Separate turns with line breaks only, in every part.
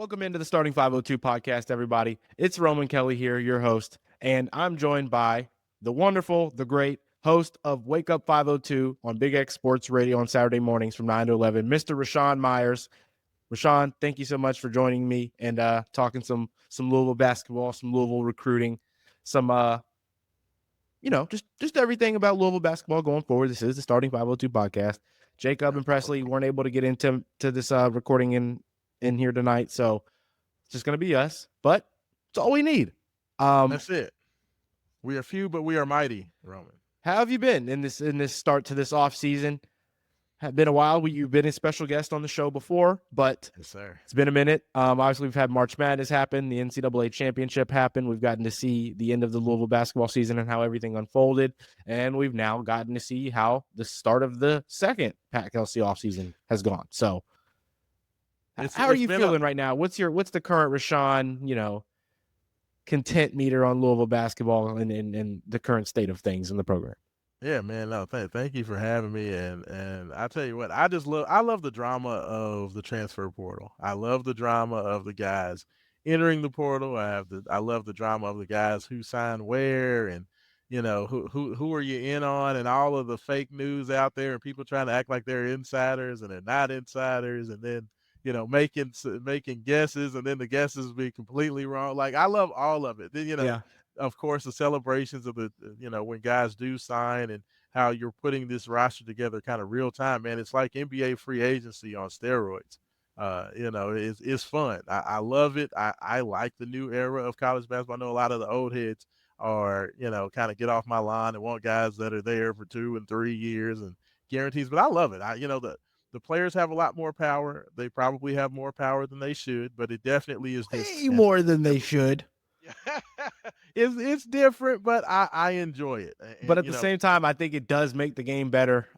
Welcome into the Starting 502 Podcast, everybody. It's Roman Kelly here, your host, and I'm joined by the wonderful, the great host of Wake Up 502 on Big X Sports Radio on Saturday mornings from 9 to 11, Mr. Raashaan Myers. Raashaan, thank you so much for joining me and talking some Louisville basketball, some Louisville recruiting, some just everything about Louisville basketball going forward. This is the Starting 502 Podcast. Jacob and Presley weren't able to get into this recording in here tonight, so it's just going to be us, but it's all we need.
That's it. We are few, but we are mighty, Roman.
How have you been in this start to this off season? Have been a while. You've been a special guest on the show before, but
yes, sir.
It's been a minute. Obviously, we've had March Madness happen, the NCAA championship happen. We've gotten to see the end of the Louisville basketball season and how everything unfolded, and we've now gotten to see how the start of the second Pat Kelsey offseason has gone. So, how are you feeling right now? What's the current Raashaan, content meter on Louisville basketball and the current state of things in the program?
Yeah, man. No, thank you for having me. And I tell you what, I love the drama of the transfer portal. I love the drama of the guys entering the portal. I love the drama of the guys who signed where and who are you in on, and all of the fake news out there and people trying to act like they're insiders and they're not insiders, and then making guesses, and then the guesses be completely wrong. Like, I love all of it. Then,
Yeah.
Of course, the celebrations of the, when guys do sign and how you're putting this roster together kind of real time, man. It's like NBA free agency on steroids. It's fun. I love it. I like the new era of college basketball. I know a lot of the old heads are, kind of get off my line and want guys that are there for 2 and 3 years and guarantees, but I love it. The players have a lot more power. They probably have more power than they should, but it definitely is
Way more than they should.
It's different, but I enjoy it.
But at the same time, I think it does make the game better.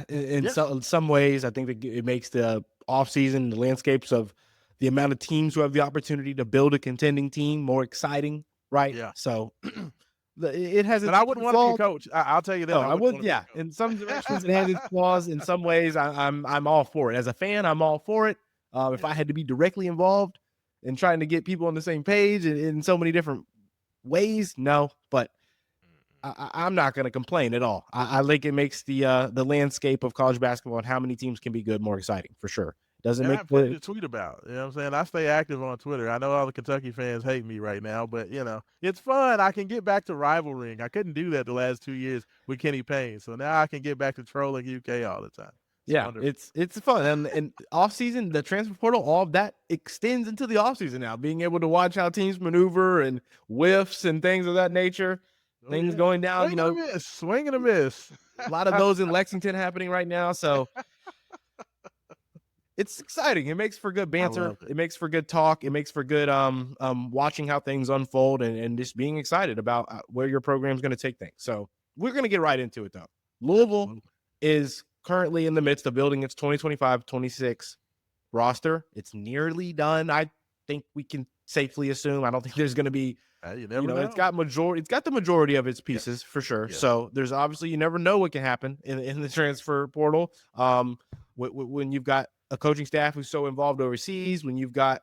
In some ways, I think that it makes the offseason, the landscapes of the amount of teams who have the opportunity to build a contending team more exciting, right?
Yeah.
So it has.
But I wouldn't want to be a coach. I'll tell you that.
No, I would. Yeah, in some directions, it has its flaws. In some ways, I'm all for it. As a fan, I'm all for it. If I had to be directly involved in trying to get people on the same page in so many different ways, no. But I'm not going to complain at all. I think it makes the landscape of college basketball and how many teams can be good more exciting, for sure. Doesn't make
plenty to tweet about. You know what I'm saying? I stay active on Twitter. I know all the Kentucky fans hate me right now, but it's fun. I can get back to rivaling. I couldn't do that the last 2 years with Kenny Payne, so now I can get back to trolling UK all the time.
It's fun. And off season, the transfer portal, all of that extends into the off season now. Being able to watch how teams maneuver and whiffs and things of that nature. Things going down,
swing and a miss.
A lot of those in Lexington happening right now. So it's exciting. It makes for good banter. It makes for good talk. It makes for good watching how things unfold and just being excited about where your program is going to take things. So we're going to get right into it, though. Louisville is currently in the midst of building its 2025-26 roster. It's nearly done. I think we can safely assume. I don't think there's going to be.
You never know.
It's got the majority of its pieces for sure. Yeah. So there's obviously, you never know what can happen in the transfer portal. When you've got a coaching staff who's so involved overseas, when you've got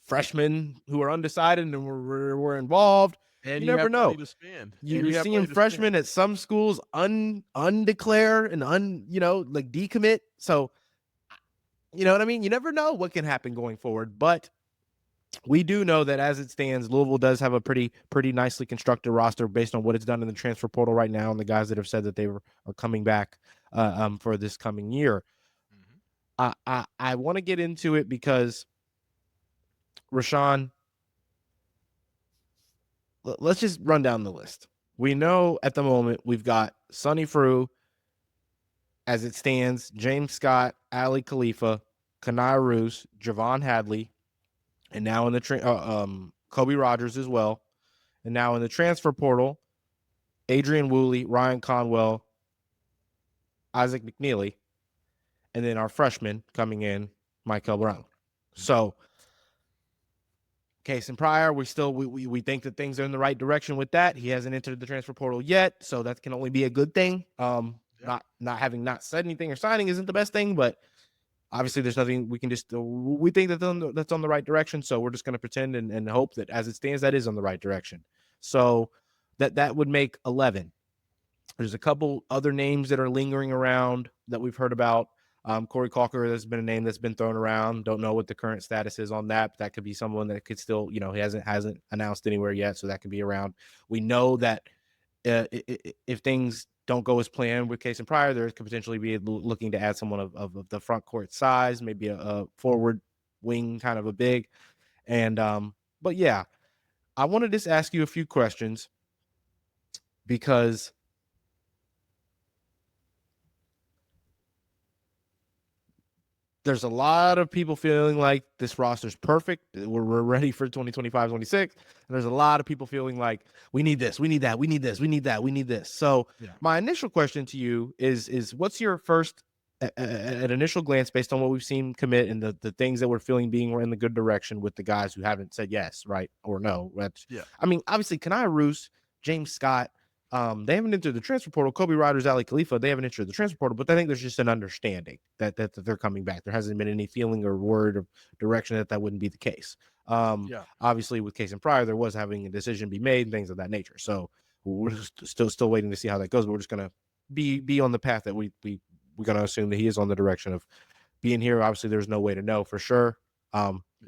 freshmen who are undecided and we're involved, and you never know. You're seeing freshmen at some schools undeclare and decommit. So, you know what I mean? You never know what can happen going forward, but we do know that as it stands, Louisville does have a pretty nicely constructed roster based on what it's done in the transfer portal right now and the guys that have said that they are coming back for this coming year. Mm-hmm. I want to get into it because, Raashaan, let's just run down the list. We know at the moment we've got Sonny Frew, as it stands, James Scott, Ali Khalifa, Kanai Roos, Javon Hadley, and now in the Kobe Rogers as well. And now in the transfer portal, Adrian Woolley, Ryan Conwell, Isaac McNeely, and then our freshman coming in, Mikel Brown. So, Kasean Pryor, we think that things are in the right direction with that. He hasn't entered the transfer portal yet, so that can only be a good thing. Not having not said anything or signing isn't the best thing, but Obviously, there's nothing we can just. We think that that's on the right direction, so we're just going to pretend and hope that as it stands, that is on the right direction. So that would make 11. There's a couple other names that are lingering around that we've heard about. Corey Calker has been a name that's been thrown around. Don't know what the current status is on that, but that could be someone that could still, he hasn't announced anywhere yet, so that could be around. We know that if things don't go as planned with Kasean Pryor, there could potentially be looking to add someone of the front court size, maybe a forward wing, kind of a big. And but yeah, I want to just ask you a few questions because there's a lot of people feeling like this roster's perfect. We're ready for 2025, 26. And there's a lot of people feeling like we need this, we need that, we need this, we need that, we need this. So my initial question to you is what's your first an initial glance based on what we've seen commit and the things that we're feeling being in the good direction with the guys who haven't said yes, right, or no. I mean, obviously, Kenai Roos, James Scott, they haven't entered the transfer portal. Kobe Ryder's Ali Khalifa, they haven't entered the transfer portal, but I think there's just an understanding that they're coming back. There hasn't been any feeling or word of direction that wouldn't be the case. Obviously, with Kasean Pryor, there was having a decision be made and things of that nature. So we're just still waiting to see how that goes. But we're just gonna be on the path that we're gonna assume that he is on the direction of being here. Obviously, there's no way to know for sure.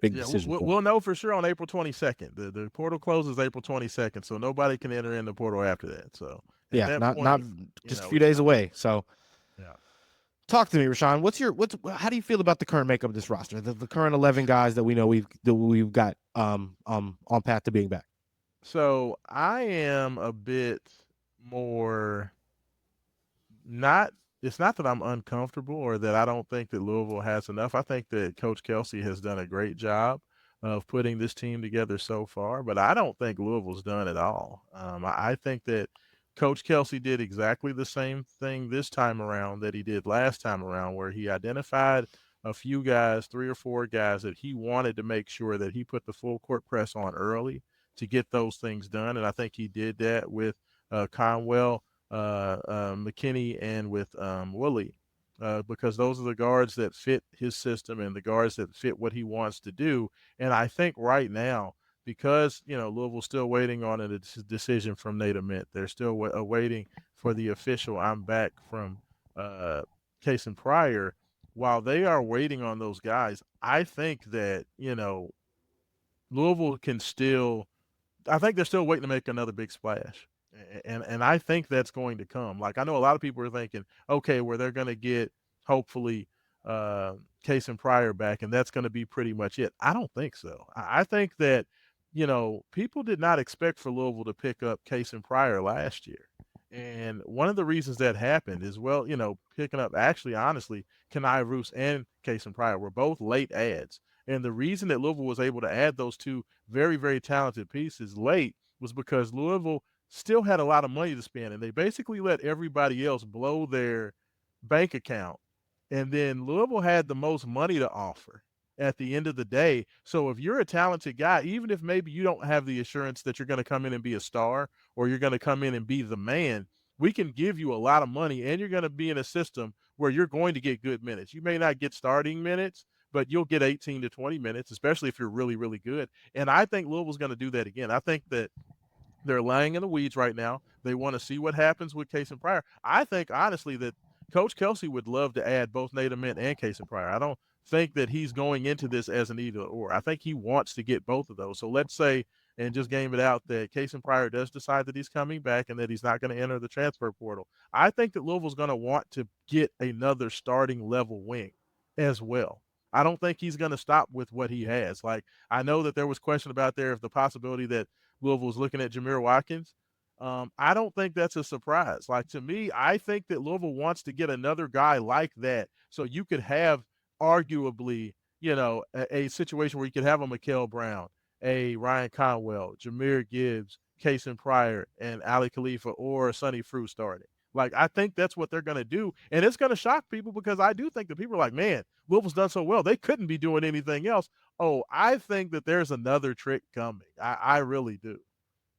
Big decision.
We'll know for sure on April 22nd. The portal closes April 22nd, so nobody can enter in the portal after that. So
not just a few days away. So talk to me, Raashaan. How do you feel about the current makeup of this roster? The current 11 guys that we know we've got on path to being back.
So I am a bit more not. It's not that I'm uncomfortable or that I don't think that Louisville has enough. I think that Coach Kelsey has done a great job of putting this team together so far, but I don't think Louisville's done it all. I think that Coach Kelsey did exactly the same thing this time around that he did last time around, where he identified a few guys, 3 or 4 guys that he wanted to make sure that he put the full court press on early to get those things done. And I think he did that with Conwell, McKinney, and with Woolley, because those are the guards that fit his system and the guards that fit what he wants to do. And I think right now, because Louisville's still waiting on a decision from Nate Ament, they're still waiting for the official "I'm back" from Kasean Pryor. While they are waiting on those guys, I think that Louisville can still. I think they're still waiting to make another big splash. And I think that's going to come. Like, I know a lot of people are thinking, okay, where they're going to get, hopefully, Kasean Pryor back, and that's going to be pretty much it. I don't think so. I think that, people did not expect for Louisville to pick up Kasean Pryor last year. And one of the reasons that happened is, picking up, actually, honestly, Kenai Roos and Kasean Pryor were both late adds. And the reason that Louisville was able to add those two very, very talented pieces late was because Louisville still had a lot of money to spend, and they basically let everybody else blow their bank account. And then Louisville had the most money to offer at the end of the day. So if you're a talented guy, even if maybe you don't have the assurance that you're going to come in and be a star or you're going to come in and be the man, we can give you a lot of money, and you're going to be in a system where you're going to get good minutes. You may not get starting minutes, but you'll get 18 to 20 minutes, especially if you're really, really good. And I think Louisville's going to do that again. I think that they're laying in the weeds right now. They want to see what happens with Kasean Pryor. I think, honestly, that Coach Kelsey would love to add both Nate Ament and Kasean Pryor. I don't think that he's going into this as an either or. I think he wants to get both of those. So let's say, and just game it out, that Kasean Pryor does decide that he's coming back and that he's not going to enter the transfer portal. I think that Louisville's going to want to get another starting level wing as well. I don't think he's going to stop with what he has. Like, I know that there was question about there if the possibility that Louisville was looking at Jameer Watkins. I don't think that's a surprise. Like, to me, I think that Louisville wants to get another guy like that, so you could have arguably, a situation where you could have a Mikel Brown, a Ryan Conwell, Jameer Gibbs, Kasean Pryor, and Ali Khalifa, or Sonny Frew starting. Like, I think that's what they're going to do, and it's going to shock people because I do think that people are like, man, Louisville's done so well. They couldn't be doing anything else. Oh, I think that there's another trick coming. I really do.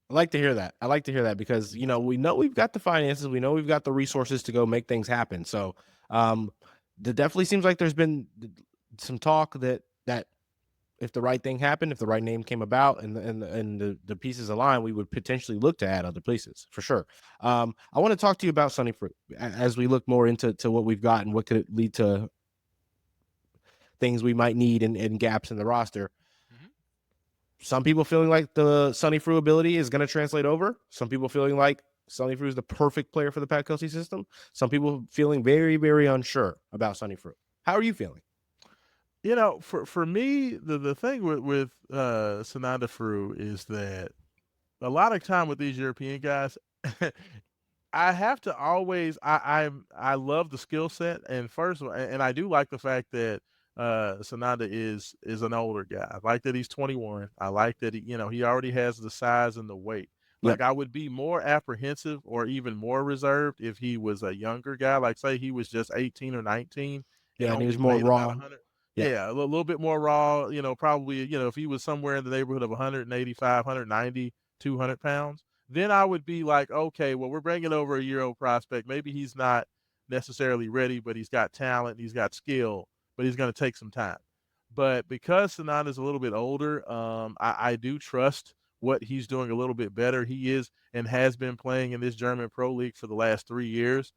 I like to hear that because, we know we've got the finances. We know we've got the resources to go make things happen. So definitely seems like there's been some talk that if the right thing happened, if the right name came about, and the pieces align, we would potentially look to add other places for sure. I want to talk to you about Sunny Fruit as we look more into what we've got and what could lead to things we might need and gaps in the roster. Mm-hmm. Some people feeling like the Sunny Fruit ability is going to translate over. Some people feeling like Sunny Fruit is the perfect player for the Pat Kelsey system. Some people feeling very, very unsure about Sunny Fruit. How are you feeling?
For me, the thing with Sananda Fru is that a lot of time with these European guys, I have to always I love the skill set, and I do like the fact that Sananda is an older guy. I like that he's 21. I like that he already has the size and the weight. Like, I would be more apprehensive or even more reserved if he was a younger guy. Like, say he was just 18 or 19
and he was more raw.
Yeah, a little bit more raw, probably, if he was somewhere in the neighborhood of 185, 190, 200 pounds, then I would be like, okay, well, we're bringing over a year-old prospect. Maybe he's not necessarily ready, but he's got talent, he's got skill, but he's going to take some time. But because Sananda is a little bit older, I do trust what he's doing a little bit better. He is and has been playing in this German Pro League for the last 3 years.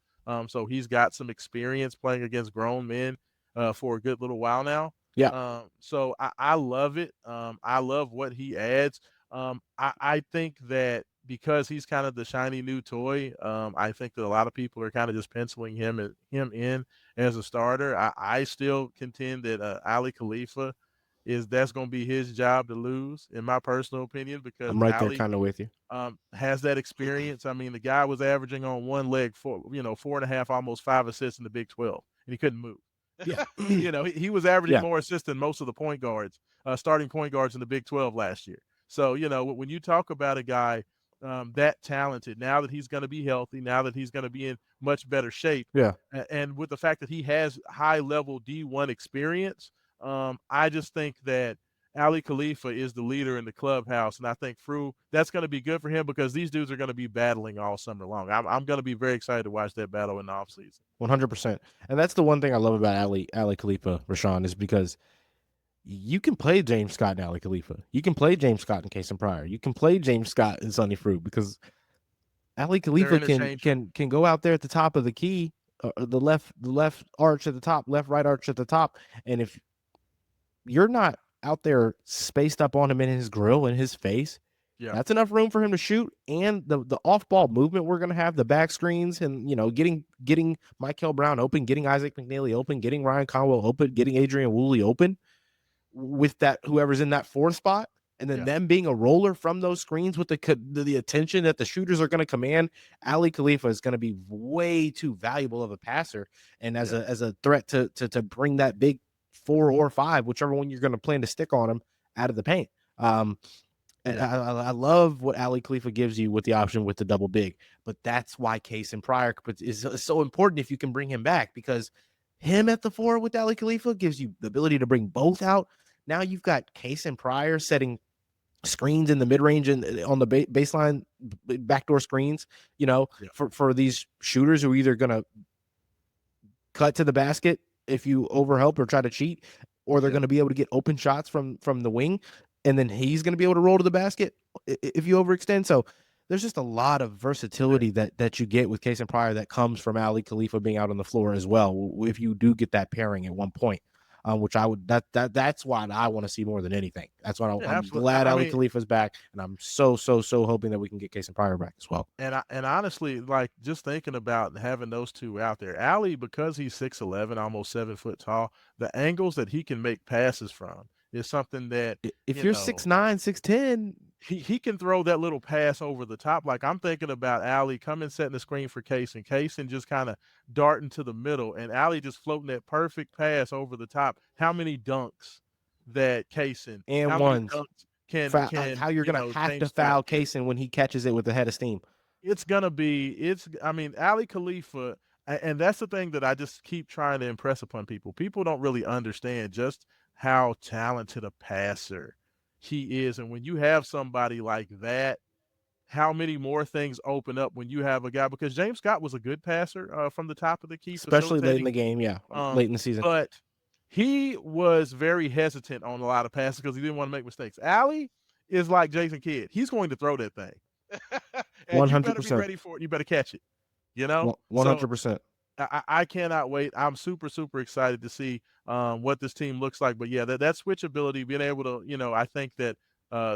So he's got some experience playing against grown men for a good little while now.
Yeah.
So I love it. I love what he adds. I think that because he's kind of the shiny new toy, I think that a lot of people are kind of just penciling him in as a starter. I still contend that Ali Khalifa that's going to be his job to lose, in my personal opinion, because
I'm right there kind of with you.
Has that experience. I mean, the guy was averaging on one leg 4.5, almost 5 assists in the Big 12, and he couldn't move.
Yeah.
He was averaging more assists than most of the point guards, starting point guards in the Big 12 last year. So, when you talk about a guy that talented, now that he's going to be healthy, now that he's going to be in much better shape, and with the fact that he has high-level D1 experience, I just think that Ali Khalifa is the leader in the clubhouse, and I think that's going to be good for him because these dudes are going to be battling all summer long. I'm going to be very excited to watch that battle in the offseason.
100%. And that's the one thing I love about Ali Khalifa, Raashaan, is because you can play James Scott and Ali Khalifa. You can play James Scott and Kasean Pryor. You can play James Scott and Sunny Fruit because Ali Khalifa can go out there at the top of the key, the left arch at the top, right arch at the top, and if you're not out there spaced up on him in his grill, in his face, that's enough room for him to shoot. And the off-ball movement we're going to have, the back screens, and getting Mikel Brown open, getting Isaac McNeely open, getting Ryan Conwell open, getting Adrian Woolley open with that whoever's in that fourth spot, and then them being a roller from those screens with the attention that the shooters are going to command. Ali Khalifa is going to be way too valuable of a passer, and as a threat to bring that big 4 or 5, whichever one you're going to plan to stick on him, out of the paint. And I love what Ali Khalifa gives you with the option with the double big, but that's why Kasean Pryor is so important if you can bring him back, because him at the 4 with Ali Khalifa gives you the ability to bring both out. Now you've got Kasean Pryor setting screens in the mid-range and on the baseline backdoor screens, for these shooters who are either going to cut to the basket if you overhelp or try to cheat, or they're going to be able to get open shots from the wing, and then he's going to be able to roll to the basket if you overextend. So there's just a lot of versatility that you get with Kasean Pryor that comes from Ali Khalifa being out on the floor as well, if you do get that pairing at one point. Which I would that's what I want to see more than anything. That's why I'm glad Ali Khalifa's back, and I'm so hoping that we can get Kasean Pryor back as well.
And honestly, like, just thinking about having those two out there, Ali, because he's 6'11", almost 7 foot tall, the angles that he can make passes from is something that
if you're 6'9", 6'10",
he can throw that little pass over the top. Like, I'm thinking about Ali coming, setting the screen for Kasean just kind of darting to the middle, and Ali just floating that perfect pass over the top. How many dunks that Kasean
and ones can how you're going to have to foul Kasean when he catches it with the head of steam.
It's going to be Ali Khalifa, and that's the thing that I just keep trying to impress upon people. People don't really understand just how talented a passer he is, and when you have somebody like that, how many more things open up when you have a guy, because James Scott was a good passer from the top of the key,
especially late in the game. Yeah, late in the season.
But he was very hesitant on a lot of passes because he didn't want to make mistakes. Allie is like Jason Kidd. He's going to throw that thing. And 100%. You better be ready for it. You better catch it.
100%.
I cannot wait. I'm super, super excited to see what this team looks like. But yeah, that switchability, being able to, I think that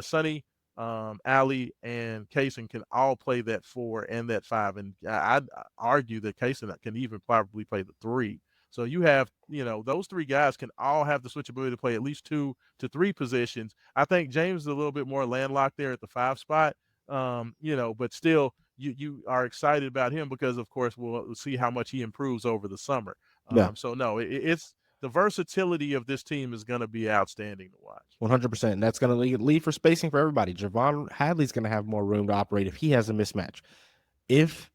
Sonny, Ali, and Kasean can all play that 4 and that 5. And I'd argue that Kasean can even probably play the 3. So you have, those 3 guys can all have the switchability to play at least 2 to 3 positions. I think James is a little bit more landlocked there at the 5 spot, but still you are excited about him because, of course, we'll see how much he improves over the summer. So, no, it's the versatility of this team is going to be outstanding to watch.
100%. And that's going to lead for spacing for everybody. Javon Hadley's going to have more room to operate if he has a mismatch. If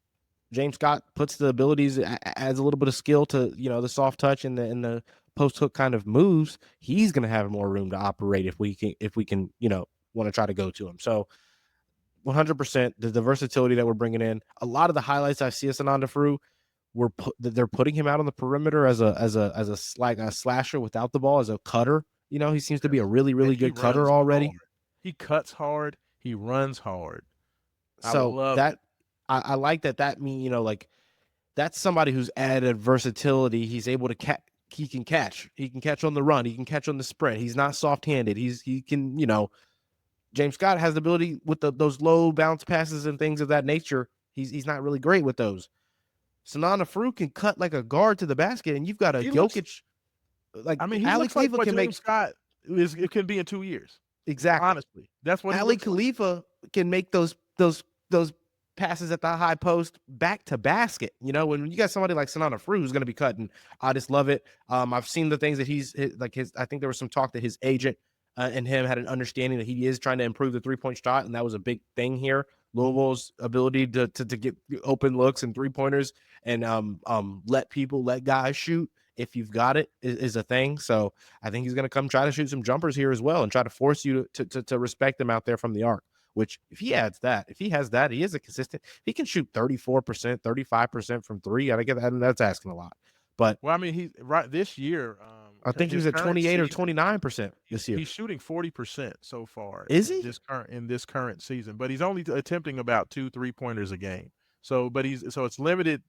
James Scott puts the abilities, adds a little bit of skill to, the soft touch and the post hook kind of moves, he's going to have more room to operate if we can, want to try to go to him. So 100%, the versatility that we're bringing in. A lot of the highlights I see us in Fru, they're putting him out on the perimeter as a slasher without the ball, as a cutter. He seems to be a really, really good cutter already.
Hard. He cuts hard. He runs hard.
So I like that. That mean, that's somebody who's added versatility. He's able to he can catch. He can catch on the run. He can catch on the sprint. He's not soft-handed. He can, James Scott has the ability with those low bounce passes and things of that nature. He's not really great with those. Sanana can cut like a guard to the basket, and you've got a Jokic.
Alex Khalifa can make Scott. It can be in 2 years.
Exactly.
Honestly, that's what
Khalifa can make those passes at the high post back to basket. When you got somebody like Sanana who's going to be cutting, I just love it. I've seen the things that I think there was some talk that his agent and him had an understanding that he is trying to improve the 3-point shot, and that was a big thing here. Louisville's ability to get open looks and 3-pointers and let guys shoot if you've got it is a thing. So I think he's going to come try to shoot some jumpers here as well and try to force you to respect them out there from the arc, which if he has that, he is a consistent. He can shoot 34%, 35% from 3. I get that. That's asking a lot. But
he's right this year.
I think he was at 28 or 29% this year.
He's shooting 40% so far.
Is he?
In this current season, but he's only attempting about 2 3-pointers a game. So it's limited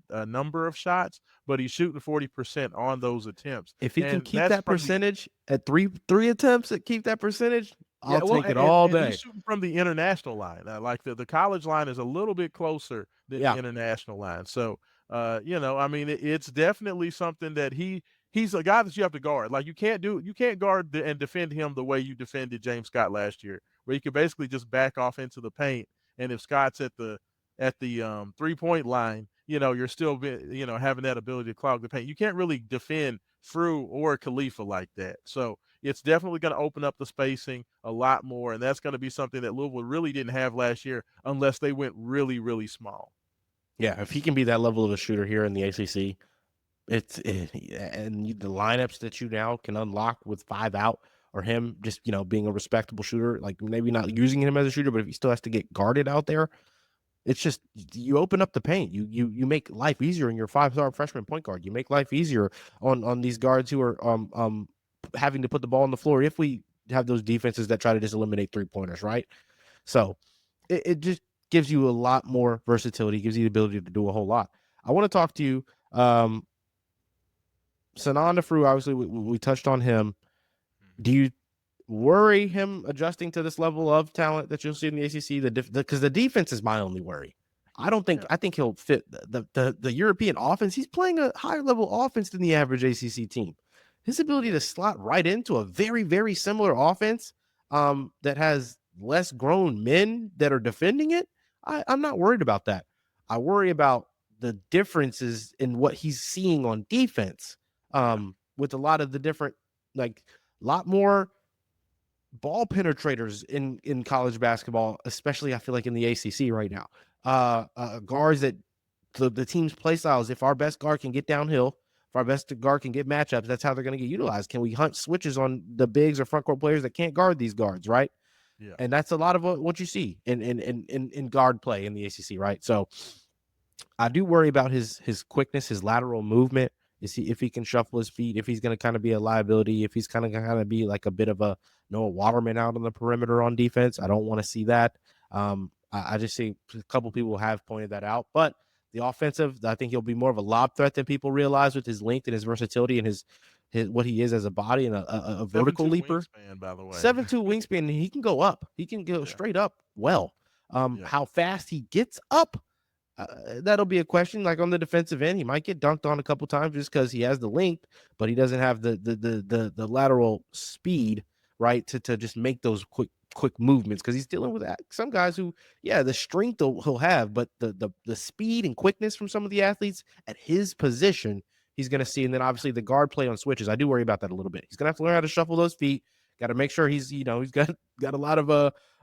number of shots, but he's shooting 40% on those attempts.
If he can keep that percentage at three attempts, keep that percentage, I'll take it all day.
He's shooting from the international line. Like the college line is a little bit closer than the international line. So, it's definitely something that he's a guy that you have to guard. Like you can't guard and defend him the way you defended James Scott last year, where you could basically just back off into the paint. And if Scott's at the 3-point line, you're still having that ability to clog the paint. You can't really defend Fru or Khalifa like that. So it's definitely going to open up the spacing a lot more, and that's going to be something that Louisville really didn't have last year unless they went really, really small.
Yeah, if he can be that level of a shooter here in the ACC, and the lineups that you now can unlock with 5 out, or him just being a respectable shooter, like maybe not using him as a shooter, but if he still has to get guarded out there, it's just you open up the paint. You make life easier in your 5-star freshman point guard. You make life easier on these guards who are having to put the ball on the floor if we have those defenses that try to just eliminate 3-pointers, right? So it just gives you a lot more versatility, gives you the ability to do a whole lot. I want to talk to you. Sananda Fru, obviously, we touched on him. Do you worry him adjusting to this level of talent that you'll see in the ACC? Because the defense is my only worry. I think he'll fit the European offense. He's playing a higher level offense than the average ACC team. His ability to slot right into a very, very similar offense that has less grown men that are defending it, I'm not worried about that. I worry about the differences in what he's seeing on defense with a lot of the different, lot more ball penetrators in college basketball, especially I feel like in the ACC right now. Guards that the team's play styles, if our best guard can get downhill, if our best guard can get matchups, that's how they're going to get utilized. Can we hunt switches on the bigs or front court players that can't guard these guards, right?
Yeah.
And that's a lot of what you see in guard play in the ACC, right? So I do worry about his quickness, his lateral movement. If he can shuffle his feet, if he's going to kind of be a liability, if he's kind of be like a bit of a Noah Waterman out on the perimeter on defense. I don't want to see that. I just see a couple people have pointed that out, but the offensive, I think he'll be more of a lob threat than people realize with his length and his versatility and his what he is as a body and a vertical leaper.
Wingspan, by the way.
7'2" wingspan. He can go up. He can go straight up well. How fast he gets up, that'll be a question. Like on the defensive end, he might get dunked on a couple times just because he has the length, but he doesn't have the lateral speed, right, to just make those quick movements, because he's dealing with some guys who, the strength he'll have, but the speed and quickness from some of the athletes at his position he's going to see. And then obviously the guard play on switches, I do worry about that a little bit. He's going to have to learn how to shuffle those feet. Got to make sure he's got a lot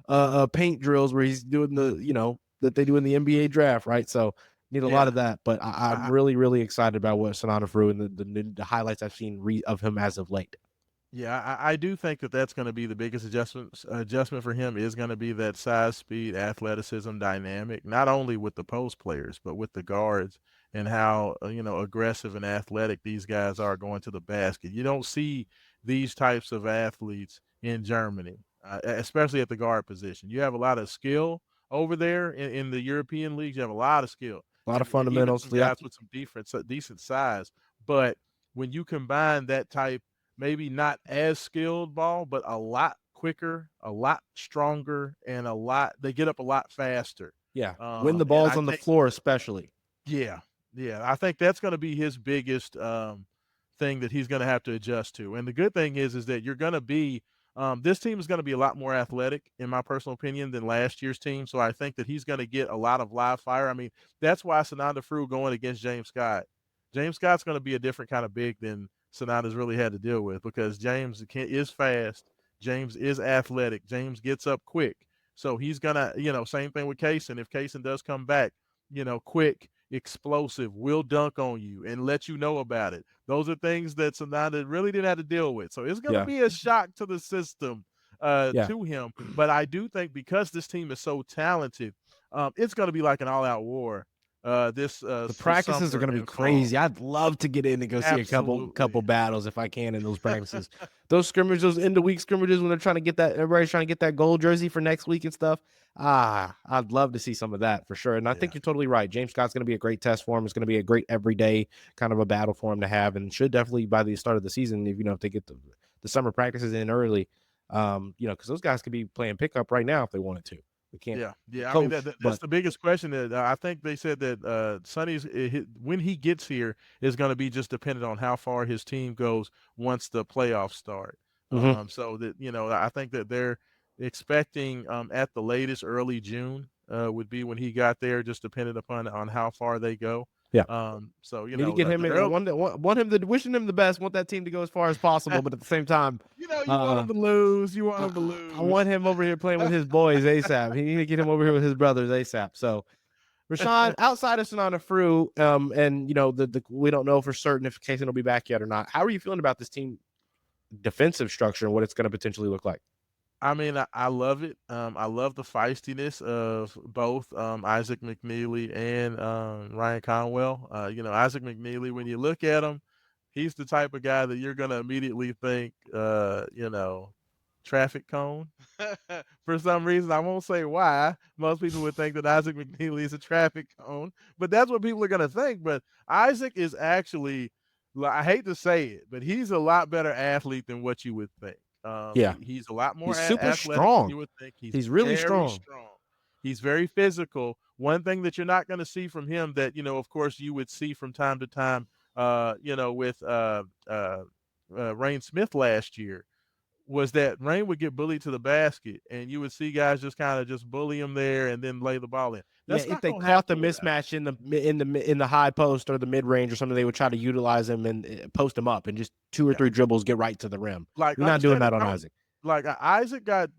of paint drills where he's doing the that they do in the NBA draft, right? So need a lot of that. But I'm really, really excited about what Sonata Frew and the highlights I've seen of him as of late.
Yeah, I do think that's going to be the biggest adjustment for him is going to be that size, speed, athleticism dynamic, not only with the post players, but with the guards and how, aggressive and athletic these guys are going to the basket. You don't see these types of athletes in Germany, especially at the guard position. You have a lot of skill over there in the European leagues. You have a lot of skill.
A lot of fundamentals.
Some guys with some decent size. But when you combine that type, maybe not as skilled ball, but a lot quicker, a lot stronger, and they get up a lot faster.
Yeah, when the ball's on the floor especially.
Yeah. I think that's going to be his biggest thing that he's going to have to adjust to. And the good thing is that you're going to be this team is going to be a lot more athletic, in my personal opinion, than last year's team. So I think that he's going to get a lot of live fire. I mean, that's why Sonata Frew going against James Scott. James Scott's going to be a different kind of big than Sonata's really had to deal with, because James is fast. James is athletic. James gets up quick. So he's going to, same thing with Kasean. If Kasean does come back, quick, explosive, will dunk on you and let you know about it. Those are things that Sonata really didn't have to deal with. So it's going to be a shock to the system to him. But I do think because this team is so talented, it's going to be like an all-out war. The
practices are going to be crazy. I'd love to get in and go see a couple battles if I can in those practices. Those scrimmages, those end of week scrimmages when they're trying to get everybody's trying to get that gold jersey for next week and stuff. I'd love to see some of that for sure. And I think you're totally right. James Scott's going to be a great test for him. It's going to be a great everyday kind of a battle for him to have, and should definitely by the start of the season, if they get the summer practices in early, because those guys could be playing pickup right now if they wanted to. We can't.
Yeah. I mean, that's the biggest question. That I think they said that Sonny's when he gets here is going to be just dependent on how far his team goes once the playoffs start.
Mm-hmm.
So that I think that they're expecting at the latest early June would be when he got there, just dependent on how far they go.
Yeah.
So
need to get him in. Want him to wishing him the best. Want that team to go as far as possible, but at the same time,
you want him to lose. You want him to lose.
I want him over here playing with his boys ASAP. He need to get him over here with his brothers ASAP. So, Raashaan, outside of Sonata Frew, and we don't know for certain if Kasean will be back yet or not. How are you feeling about this team defensive structure and what it's going to potentially look like?
I mean, I love it. I love the feistiness of both Isaac McNeely and Ryan Conwell. Isaac McNeely, when you look at him, he's the type of guy that you're going to immediately think, traffic cone. For some reason, I won't say why. Most people would think that Isaac McNeely is a traffic cone, but that's what people are going to think. But Isaac is actually, I hate to say it, but he's a lot better athlete than what you would think. He's a lot more
super strong
than you would think. He's
really strong.
He's very physical. One thing that you're not going to see from him that, of course, you would see from time to time, with Rain Smith last year, was that Rain would get bullied to the basket, and you would see guys just kind of just bully him there and then lay the ball in.
If they caught the mismatch in the high post or the mid range or something, they would try to utilize him and post him up and just 2 or 3 dribbles get right to the rim. Like, you're not doing that on Isaac.
Like Isaac got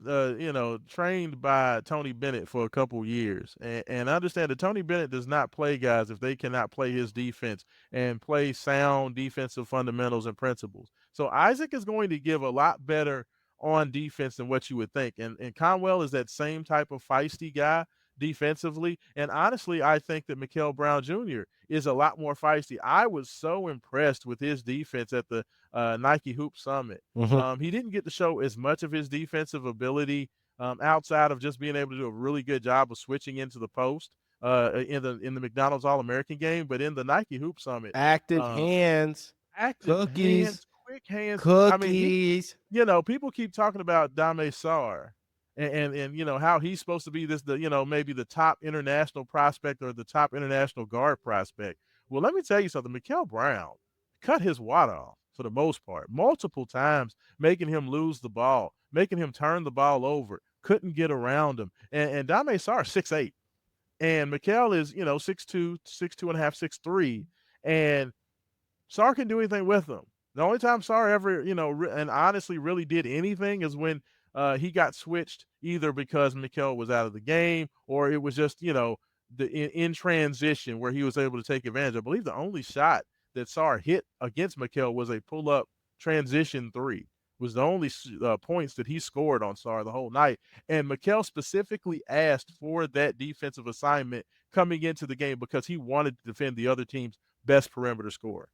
trained by Tony Bennett for a couple years, and understand that Tony Bennett does not play guys if they cannot play his defense and play sound defensive fundamentals and principles. So Isaac is going to give a lot better on defense than what you would think. And Conwell is that same type of feisty guy defensively. And honestly, I think that Mikel Brown Jr. is a lot more feisty. I was so impressed with his defense at the Nike Hoop Summit. He didn't get to show as much of his defensive ability outside of just being able to do a really good job of switching into the post in the McDonald's All-American game, but in the Nike Hoop Summit,
active hands, cookies,
quick hands. I mean,
cookies.
People keep talking about Dame Sarr and how he's supposed to be maybe the top international prospect or the top international guard prospect. Well, let me tell you something. Mikel Brown cut his wad off for the most part, multiple times, making him lose the ball, making him turn the ball over, couldn't get around him. And Dame Sarr 6'8". And Mikel is, 6'2", 6'2 and a half, 6'3", and Sarr can do anything with him. The only time Sarr ever, and honestly really did anything is when he got switched, either because Mikel was out of the game or it was just, in transition where he was able to take advantage. I believe the only shot that Sarr hit against Mikel was a pull-up transition three. Was the only points that he scored on Sarr the whole night. And Mikel specifically asked for that defensive assignment coming into the game because he wanted to defend the other team's best perimeter scorer.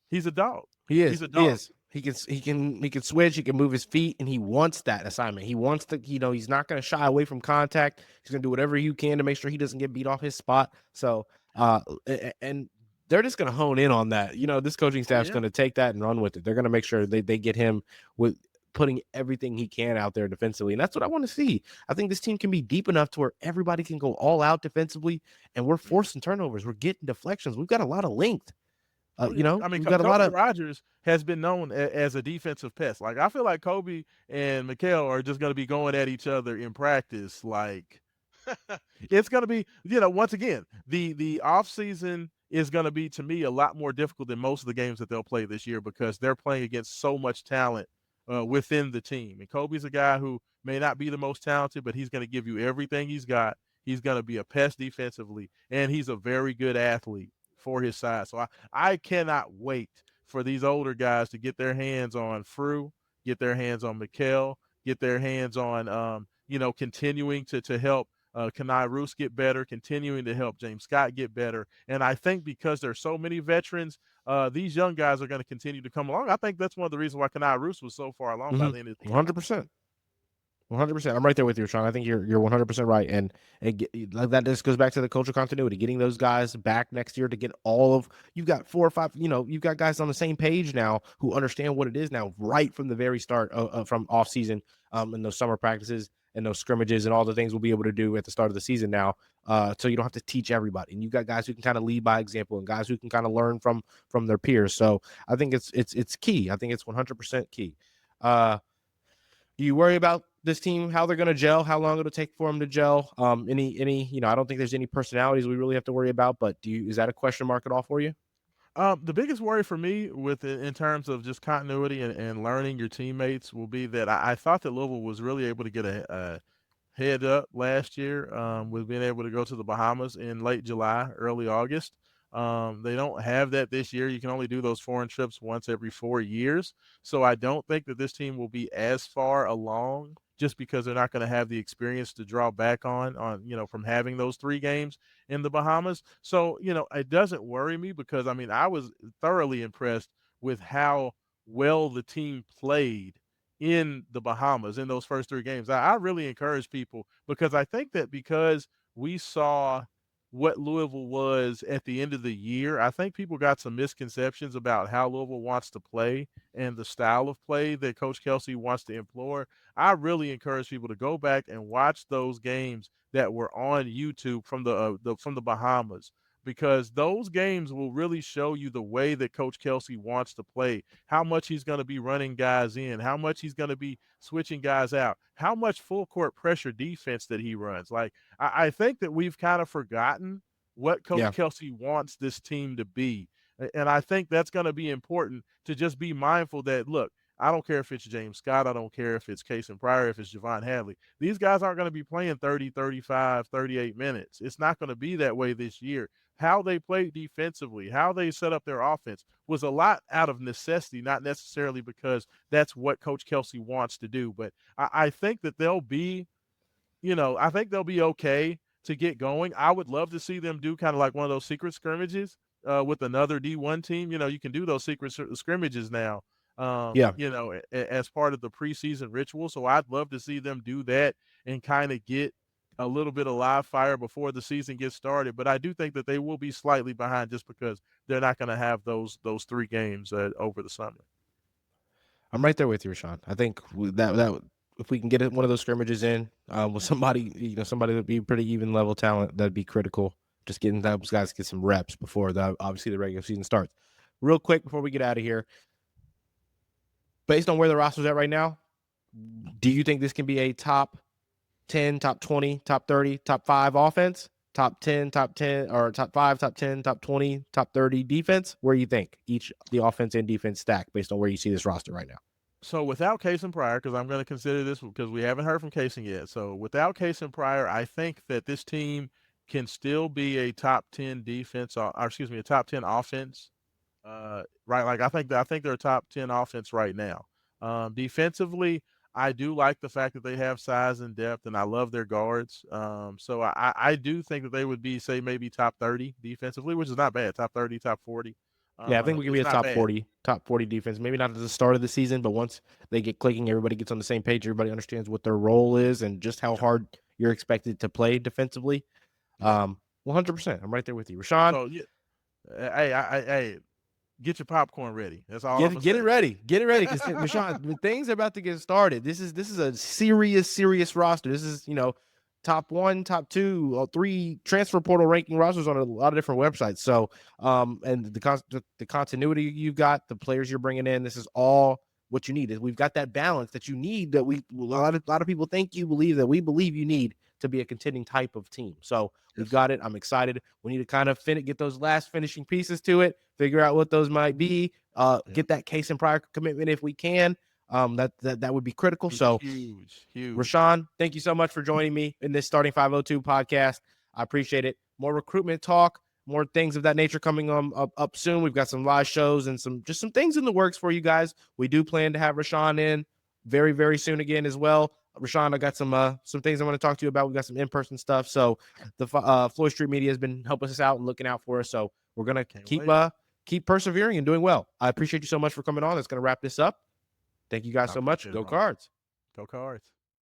He's a dog.
He is.
He's a dog.
He is. He can switch. He can move his feet, and he wants that assignment. He wants to, he's not going to shy away from contact. He's going to do whatever he can to make sure he doesn't get beat off his spot. So, and they're just going to hone in on that. This coaching staff's going to take that and run with it. They're going to make sure they get him with putting everything he can out there defensively. And that's what I want to see. I think this team can be deep enough to where everybody can go all out defensively, and we're forcing turnovers. We're getting deflections. We've got a lot of length. We've got a lot of
Rogers has been known as a defensive pest. Like, I feel like Kobe and Mikel are just going to be going at each other in practice. Like, it's going to be, once again, the offseason is going to be, to me, a lot more difficult than most of the games that they'll play this year because they're playing against so much talent within the team. And Kobe's a guy who may not be the most talented, but he's going to give you everything he's got. He's going to be a pest defensively, and he's a very good athlete for his size. So I cannot wait for these older guys to get their hands on Frew, get their hands on Mikel, get their hands on, continuing to help Kenai Roos get better, continuing to help James Scott get better. And I think because there's so many veterans, these young guys are going to continue to come along. I think that's one of the reasons why Kenai Roos was so far along by the end of the
100%. 100%. I'm right there with you, Raashaan. I think you're 100% right, and that just goes back to the cultural continuity. Getting those guys back next year to get you've got 4 or 5. You've got guys on the same page now who understand what it is now, right from the very start from off season, and those summer practices and those scrimmages and all the things we'll be able to do at the start of the season now. So you don't have to teach everybody, and you've got guys who can kind of lead by example and guys who can kind of learn from their peers. So I think it's key. I think it's 100% key. Do you worry about this team, how they're going to gel, how long it'll take for them to gel? I don't think there's any personalities we really have to worry about, but is that a question mark at all for you?
The biggest worry for me in terms of just continuity and learning your teammates will be that I thought that Louisville was really able to get a head up last year with being able to go to the Bahamas in late July, early August. They don't have that this year. You can only do those foreign trips once every 4 years. So I don't think that this team will be as far along just because they're not going to have the experience to draw back on, from having those 3 games in the Bahamas. So, it doesn't worry me because, I was thoroughly impressed with how well the team played in the Bahamas in those first 3 games. I really encourage people because I think that because we saw what Louisville was at the end of the year, I think people got some misconceptions about how Louisville wants to play and the style of play that Coach Kelsey wants to employ. I really encourage people to go back and watch those games that were on YouTube from the Bahamas, because those games will really show you the way that Coach Kelsey wants to play, how much he's going to be running guys in, how much he's going to be switching guys out, how much full court pressure defense that he runs. Like, I think that we've kind of forgotten what Coach Kelsey wants this team to be. And I think that's going to be important to just be mindful that, look, I don't care if it's James Scott. I don't care if it's Kasean Pryor, if it's Javon Hadley. These guys aren't going to be playing 30, 35, 38 minutes. It's not going to be that way this year. how they played defensively, how they set up their offense was a lot out of necessity, not necessarily because that's what Coach Kelsey wants to do. But I think that they'll be, I think they'll be okay to get going. I would love to see them do kind of like one of those secret scrimmages with another D1 team. You can do those secret scrimmages now,
Yeah.
as part of the preseason ritual. So I'd love to see them do that and kind of get a little bit of live fire before the season gets started. But I do think that they will be slightly behind just because they're not going to have those 3 games over the summer.
I'm right there with you, Raashaan. I think that if we can get one of those scrimmages in with somebody, somebody that'd be pretty even level talent, that'd be critical. Just getting those guys to get some reps before obviously the regular season starts. Real quick before we get out of here, based on where the roster's at right now, do you think this can be a top 10, top 20, top 30, top 5 offense, top 10, or top 5, top 10, top 20, top 30 defense? Where do you think the offense and defense stack based on where you see this roster right now?
So without Kasean Pryor, because I'm going to consider this because we haven't heard from Kasean yet. So without Kasean Pryor, I think that this team can still be a top 10 defense, or excuse me, a top 10 offense. Right? Like I think they're a top 10 offense right now. Defensively, I do like the fact that they have size and depth, and I love their guards. So I do think that they would be, say, maybe top 30 defensively, which is not bad. Top 30, top 40.
Yeah, I think we can be a top 40 defense. Maybe not at the start of the season, but once they get clicking, everybody gets on the same page. Everybody understands what their role is and just how hard you're expected to play defensively. 100%. I'm right there with you, Raashaan.
So, hey, get your popcorn ready. That's all.
Get it ready. Get it ready, because Raashaan, things are about to get started. This is a serious roster. This is top 1, top 2, or 3 transfer portal ranking rosters on a lot of different websites. So, and the continuity you've got, the players you're bringing in, this is all what you need. We've got that balance that you need. That a lot of people think you believe that we believe you need to be a contending type of team. So we've got it. I'm excited. We need to kind of get those last finishing pieces to it. Figure out what those might be. Get that Kasean Pryor commitment if we can. That would be critical. So
huge.
Raashaan, thank you so much for joining me in this Starting 502 podcast. I appreciate it. More recruitment talk, more things of that nature coming up soon. We've got some live shows and some things in the works for you guys. We do plan to have Raashaan in very, very soon again as well. Raashaan, I got some things I want to talk to you about. We've got some in-person stuff. So the Floyd Street Media has been helping us out and looking out for us. So we're going to keep persevering and doing well. I appreciate you so much for coming on. That's going to wrap this up. Thank you guys so much. Go Cards.
Go Cards.